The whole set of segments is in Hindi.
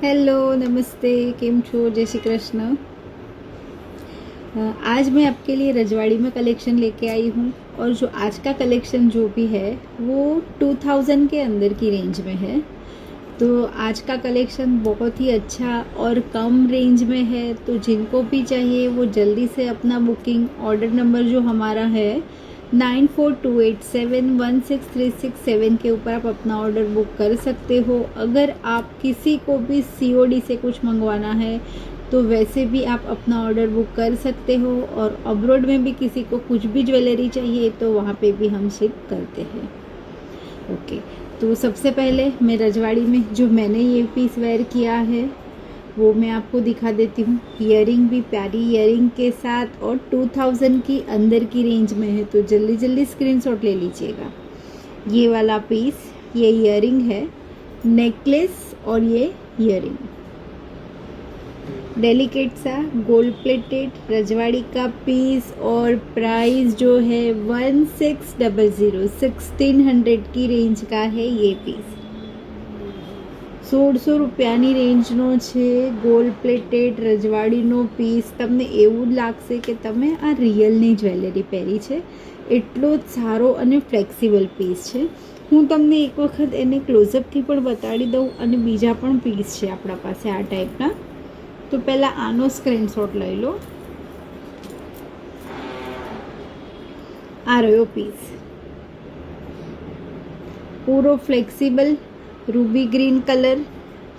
हेलो नमस्ते केम छो जय श्री कृष्ण। आज मैं आपके लिए रजवाड़ी में कलेक्शन लेके आई हूँ और जो आज का कलेक्शन जो भी है वो 2000 के अंदर की रेंज में है। तो आज का कलेक्शन बहुत ही अच्छा और कम रेंज में है, तो जिनको भी चाहिए वो जल्दी से अपना बुकिंग ऑर्डर नंबर जो हमारा है 9428716367 के ऊपर आप अपना ऑर्डर बुक कर सकते हो। अगर आप किसी को भी COD से कुछ मंगवाना है तो वैसे भी आप अपना ऑर्डर बुक कर सकते हो, और अब्रॉड में भी किसी को कुछ भी ज्वेलरी चाहिए तो वहाँ पे भी हम शिप करते हैं। ओके, तो सबसे पहले मैं रजवाड़ी में जो मैंने ये पीस वेयर किया है वो मैं आपको दिखा देती हूँ। ईयरिंग भी प्यारी ईयरिंग के साथ और 2000 की अंदर की रेंज में है, तो जल्दी जल्दी स्क्रीनशॉट ले लीजिएगा। ये वाला पीस, ये ईयरिंग है, नेकलेस और ये ईयरिंग डेलिकेट सा गोल्ड प्लेटेड रजवाड़ी का पीस, और प्राइस जो है 1600 की रेंज का है। ये पीस 1600 રૂપિયાની રેન્જનો છે। ગોલ્ડ પ્લેટેડ રજવાડીનો પીસ તમને એવું જ લાગશે કે તમે આ રિયલની જ્વેલરી પહેરી છે, એટલો જ સારો અને ફ્લેક્સિબલ પીસ છે। હું તમને એક વખત એને ક્લોઝઅપથી પણ બતાડી દઉં, અને બીજા પણ પીસ છે આપણા પાસે આ ટાઈપના। તો પહેલાં આનો સ્ક્રીનશોટ લઈ લો। આ રહ્યો પીસ, પૂરો flexible ruby green colour.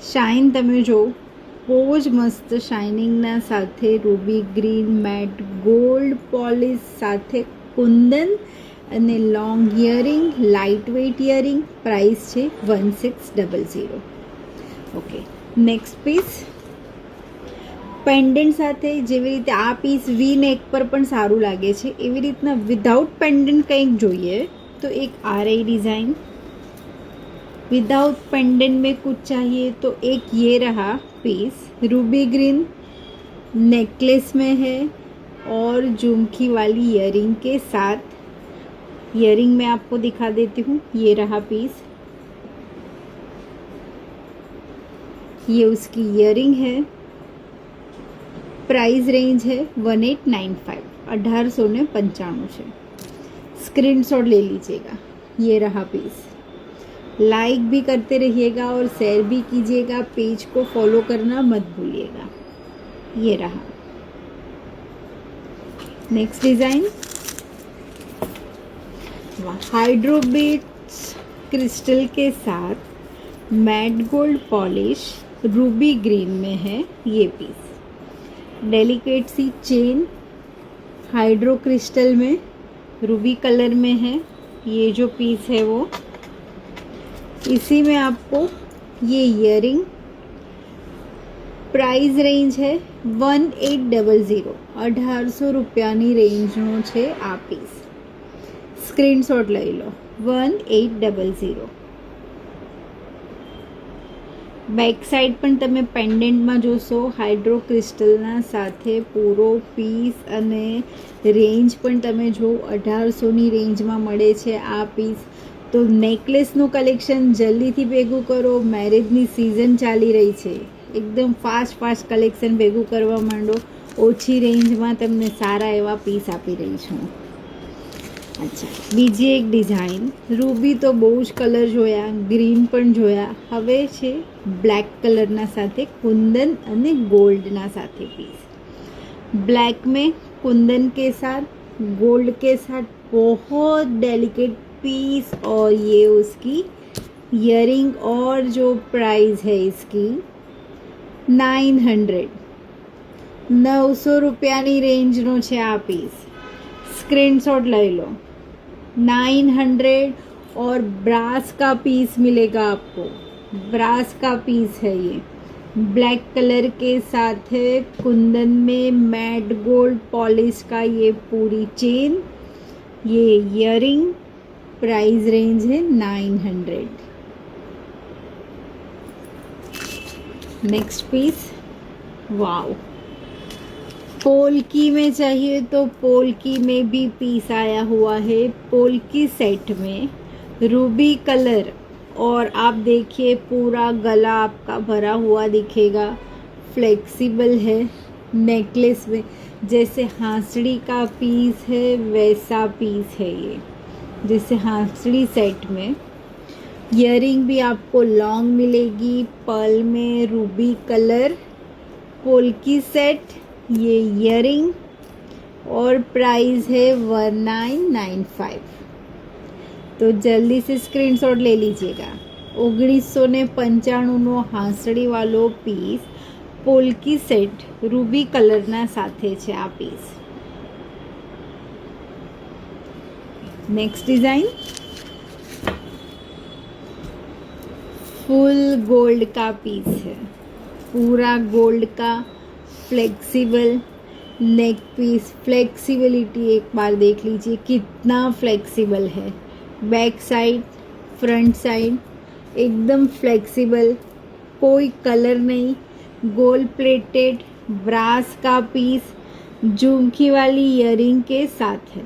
Shine તમે જો બહુ જ મસ્ત શાઇનિંગના સાથે ruby green matte gold polish સાથે કુંદન અને long earring, light weight earring. Price છે 1600। ઓકે, નેક્સ્ટ પીસ પેન્ડન્ટ સાથે, જેવી રીતે આ પીસ વી નેક પર પણ સારું લાગે છે એવી રીતના વિધાઉટ પેન્ડન્ટ કંઈક જોઈએ તો એક આ રહી डिज़ाइन। विदाउट पेंडेंट में कुछ चाहिए तो एक ये रहा पीस, रूबी ग्रीन नेकलेस में है और झुमकी वाली ईयरिंग के साथ। ईयरिंग मैं आपको दिखा देती हूँ। ये रहा पीस, ये उसकी ईयरिंग है। प्राइस रेंज है 1895, 1895 है। स्क्रीनशॉट ले लीजिएगा। ये रहा पीस। लाइक भी करते रहिएगा और शेयर भी कीजिएगा, पेज को फॉलो करना मत भूलिएगा। ये रहा next design, hydro beats crystal के साथ matte gold polish ruby green में है। ये पीस डेलिकेट सी चेन हाइड्रो क्रिस्टल में रूबी कलर में है। ये जो पीस है वो इसी में आपको ये ईयरिंग। प्राइस रेंज है 1800, 1800 રૂપિયાની રેન્જનો છે આ પીસ। સ્ક્રીનશોટ લઈ લો। 1800। બેક સાઈડ પણ તમે પેન્ડન્ટમાં જોશો હાઇડ્રો ક્રિસ્ટલના સાથે પૂરો પીસ, અને રેન્જ પણ તમે જો 1800ની રેન્જમાં મળે છે આ પીસ। તો નેકલેસનું કલેક્શન જલ્દીથી ભેગું કરો, મેરેજની સિઝન ચાલી રહી છે, એકદમ ફાસ્ટ કલેક્શન ભેગું કરવા માંડો। ઓછી રેન્જમાં તમને સારા એવા પીસ આપી રહી છું। અચ્છા, બીજી એક ડિઝાઇન, રૂબી તો બહુ જ કલર જોયા, ગ્રીન પણ જોયા, હવે છે બ્લેક કલરના સાથે કુંદન અને ગોલ્ડના સાથે પીસ। ब्लैक में कुंदन के साथ गोल्ड के साथ बहुत डेलिकेट पीस, और ये उसकी ईयरिंग, और जो प्राइस है इसकी 900, 900 રૂપિયાની રેન્જનો છે આ પીસ। स्क्रीनशॉट ले लो। 900 और ब्रास का पीस मिलेगा आपको। ब्रास का पीस है ये, ब्लैक कलर के साथ है कुंदन में मैट गोल्ड पॉलिश का ये पूरी चेन, ये ईयरिंग। प्राइस रेंज है 900। नेक्स्ट पीस, वाओ, पोल्की में चाहिए तो पोल्की में भी पीस आया हुआ है। पोल्की सेट में रूबी कलर और आप देखिए पूरा गला आपका भरा हुआ दिखेगा, फ्लेक्सिबल है। नेकलेस में जैसे हांसड़ी का पीस है वैसा पीस है ये, जैसे हांसड़ी सेट में। ईयरिंग भी आपको लॉन्ग मिलेगी, पर्ल में रूबी कलर, पोल्की सेट, ये ईयरिंग, और प्राइस है 1995। तो जल्दी से स्क्रीनशॉट ले लीजिएगा। 1995 હાંસડી વાળો પીસ, પોલ્કી સેટ, રૂબી કલરના સાથે છે આ piece. Next design full gold का पीस है, पूरा गोल्ड का, फ्लेक्सिबल नेक पीस। फ्लेक्सिबिलिटी एक बार देख लीजिए कितना फ्लेक्सिबल है, बैक साइड फ्रंट साइड एकदम फ्लेक्सिबल, कोई कलर नहीं, गोल्ड प्लेटेड ब्रास का पीस, झुमकी वाली ईयरिंग के साथ है।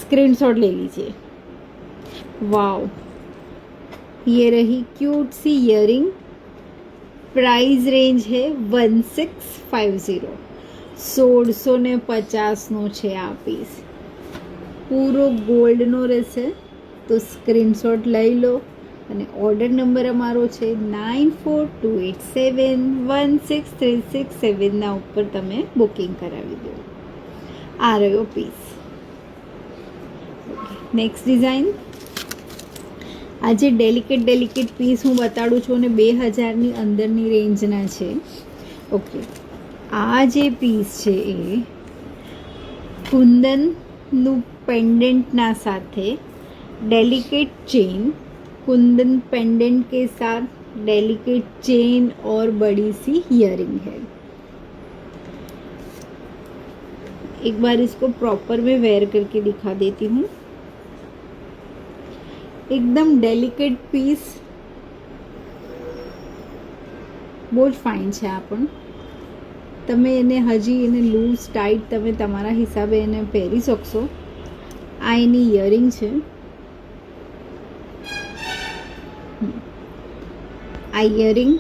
स्क्रीनशॉट ले लीजिए। वाओ, ये रही क्यूट सी ईयरिंग। प्राइस रेंज है 1650, 1650 છે આ પીસ। પૂરો ગોલ્ડનો રહેશે, તો સ્ક્રીનશોટ લઈ લો અને ઓર્ડર નંબર અમારો છે 9428716367 ના ઉપર તમે બુકિંગ કરાવી દો। આ રહ્યો પીસ। નેક્સ્ટ ડિઝાઇન, આજે ડેલિકેટ પીસ હું બતાડું છું અને 2000ની અંદરની રેન્જના છે। ઓકે, આ જે પીસ છે એ કુંદનનું पेंडेंटना साथे डेलिकेट चेन, कुंदन पेंडेंट के साथ डेलिकेट चेन और बड़ी सी ईयरिंग है। एक बार इसको प्रॉपर में वेयर करके दिखा देती हूँ। एकदम डेलिकेट पीस, बहुत फाइन है। आपण તમે એને હજી એને લૂઝ ટાઈટ તમે તમારા હિસાબે એને પહેરી શકશો। આ એની ઇયરિંગ છે, આ ઇયરિંગ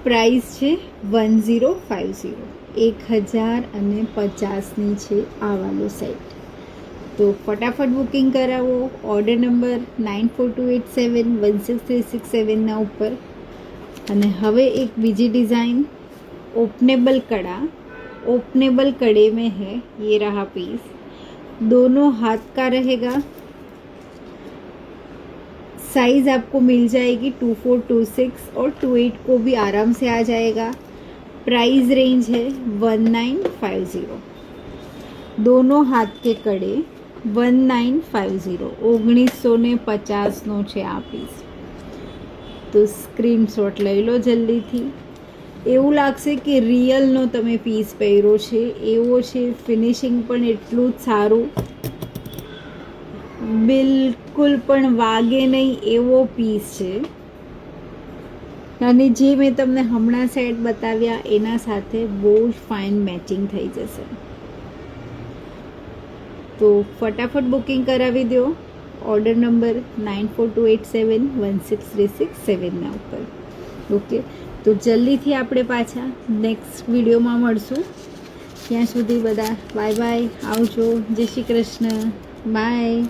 પ્રાઇસ છે 1050, 1050ની છે આ વાળો સેટ। તો ફટાફટ બુકિંગ કરાવો। ઓર્ડર નંબર 9428716367ના ઉપર। અને હવે એક બીજી ડિઝાઇન ओपनेबल कड़ा, ओपनेबल कड़े में है, ये रहा पीस। दोनों हाथ का रहेगा, साइज आपको मिल जाएगी 2426 और 28 को भी आराम से आ जाएगा। प्राइस रेंज है 1950, दोनों हाथ के कड़े 1950, 1950નો છે આ પીસ। તો સ્ક્રીનશોટ લઈ લો જલ્દીથી। એવું લાગશે કે રિયલનો તમે પીસ પહેર્યો છે એવો છે। ફિનિશિંગ પણ એટલું જ સારું, બિલકુલ પણ વાગે નહીં એવો પીસ છે। અને જે મેં તમને હમણાં સેટ બતાવ્યા એના સાથે બહુ જ ફાઇન મેચિંગ થઈ જશે। તો ફટાફટ બુકિંગ કરાવી દો। ઓર્ડર નંબર 9428716367ના ઉપર। ઓકે, તો જલ્દીથી આપણે પાછા નેક્સ્ટ વિડીયોમાં મળશું। ત્યાં સુધી બધા બાય બાય, આવજો, જય શ્રી કૃષ્ણ, બાય।